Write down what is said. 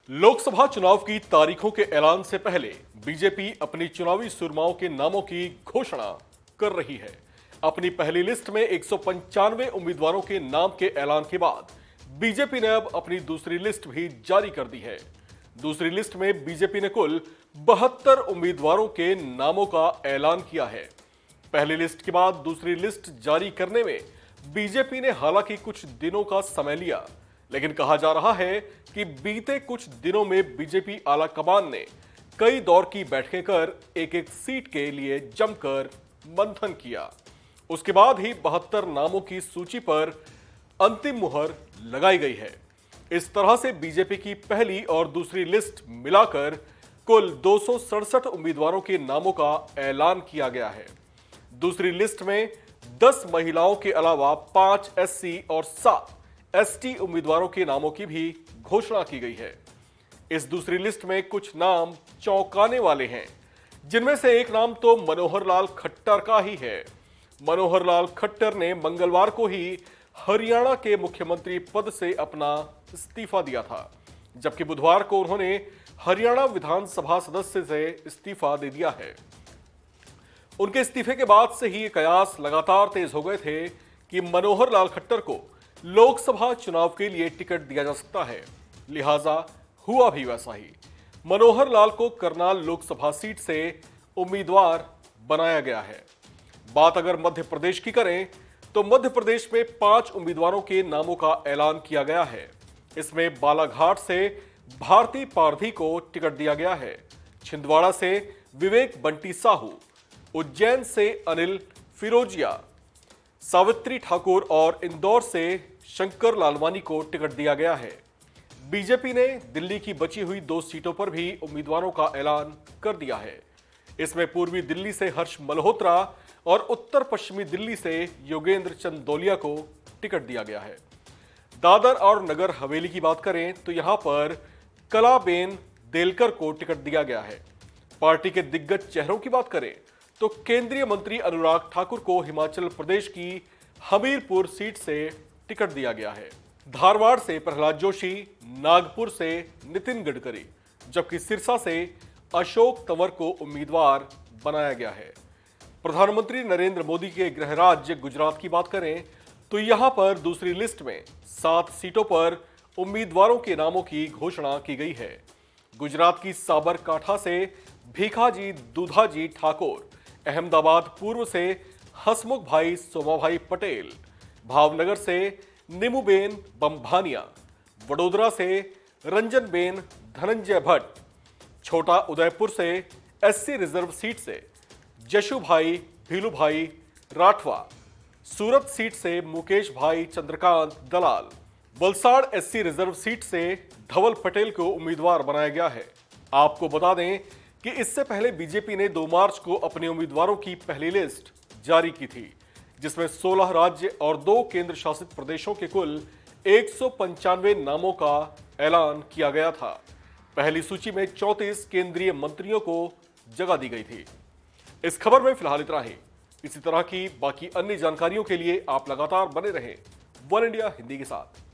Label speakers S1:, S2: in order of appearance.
S1: लोकसभा चुनाव की तारीखों के ऐलान से पहले बीजेपी अपनी चुनावी सुरमाओं के नामों की घोषणा कर रही है। अपनी पहली लिस्ट में 195 उम्मीदवारों के नाम के ऐलान के बाद बीजेपी ने अब अपनी दूसरी लिस्ट भी जारी कर दी है। दूसरी लिस्ट में बीजेपी ने कुल 72 उम्मीदवारों के नामों का ऐलान किया है। पहली लिस्ट के बाद दूसरी लिस्ट जारी करने में बीजेपी ने हालांकि कुछ दिनों का समय लिया, लेकिन कहा जा रहा है कि बीते कुछ दिनों में बीजेपी आलाकमान ने कई दौर की बैठकें कर एक एक सीट के लिए जमकर मंथन किया। उसके बाद ही 72 नामों की सूची पर अंतिम मुहर लगाई गई है। इस तरह से बीजेपी की पहली और दूसरी लिस्ट मिलाकर कुल 267 उम्मीदवारों के नामों का ऐलान किया गया है। दूसरी लिस्ट में 10 महिलाओं के अलावा 5 एससी और 7 एसटी उम्मीदवारों के नामों की भी घोषणा की गई है। इस दूसरी लिस्ट में कुछ नाम चौंकाने वाले हैं, जिनमें से एक नाम तो मनोहर लाल खट्टर का ही है। मनोहर लाल खट्टर ने मंगलवार को ही हरियाणा के मुख्यमंत्री पद से अपना इस्तीफा दिया था, जबकि बुधवार को उन्होंने हरियाणा विधानसभा सदस्य से इस्तीफा दे दिया है। उनके इस्तीफे के बाद से ही कयास लगातार तेज हो गए थे कि मनोहर लाल खट्टर को लोकसभा चुनाव के लिए टिकट दिया जा सकता है। लिहाजा हुआ भी वैसा ही। मनोहर लाल को करनाल लोकसभा सीट से उम्मीदवार बनाया गया है। बात अगर मध्य प्रदेश की करें तो मध्य प्रदेश में 5 उम्मीदवारों के नामों का ऐलान किया गया है। इसमें बालाघाट से भारती पारधी को टिकट दिया गया है, छिंदवाड़ा से विवेक बंटी साहू, उज्जैन से अनिल फिरोजिया, सावित्री ठाकुर और इंदौर से शंकर लालवानी को टिकट दिया गया है। बीजेपी ने दिल्ली की बची हुई 2 सीटों पर भी उम्मीदवारों का ऐलान कर दिया है। इसमें पूर्वी दिल्ली से हर्ष मल्होत्रा और उत्तर पश्चिमी दिल्ली से योगेंद्र चंदोलिया को टिकट दिया गया है। दादर और नगर हवेली की बात करें तो यहां पर कलाबेन देलकर को टिकट दिया गया है। पार्टी के दिग्गज चेहरों की बात करें तो केंद्रीय मंत्री अनुराग ठाकुर को हिमाचल प्रदेश की हमीरपुर सीट से टिकट दिया गया है। धारवाड़ से प्रहलाद जोशी, नागपुर से नितिन गडकरी, जबकि सिरसा से अशोक तंवर को उम्मीदवार बनाया गया है। प्रधानमंत्री नरेंद्र मोदी के गृह राज्य गुजरात की बात करें तो यहां पर दूसरी लिस्ट में 7 सीटों पर उम्मीदवारों के नामों की घोषणा की गई है। गुजरात की साबरकांठा से भीखाजी दुधाजी ठाकुर, अहमदाबाद पूर्व से हसमुख भाई सोमाभाई पटेल, भावनगर से निमुबेन बम्भानिया, वडोदरा से रंजनबेन धनंजय भट्ट, छोटा उदयपुर से एससी रिजर्व सीट से जशुभाई भीलूभाई राठवा, सूरत सीट से मुकेश भाई चंद्रकांत दलाल, वलसाड़ एससी रिजर्व सीट से धवल पटेल को उम्मीदवार बनाया गया है। आपको बता दें कि इससे पहले बीजेपी ने 2 मार्च को अपने उम्मीदवारों की पहली लिस्ट जारी की थी, जिसमें 16 राज्य और 2 केंद्र शासित प्रदेशों के कुल 195 नामों का ऐलान किया गया था। पहली सूची में 34 केंद्रीय मंत्रियों को जगह दी गई थी। इस खबर में फिलहाल इतना ही। इसी तरह की बाकी अन्य जानकारियों के लिए आप लगातार बने रहें वन इंडिया हिंदी के साथ।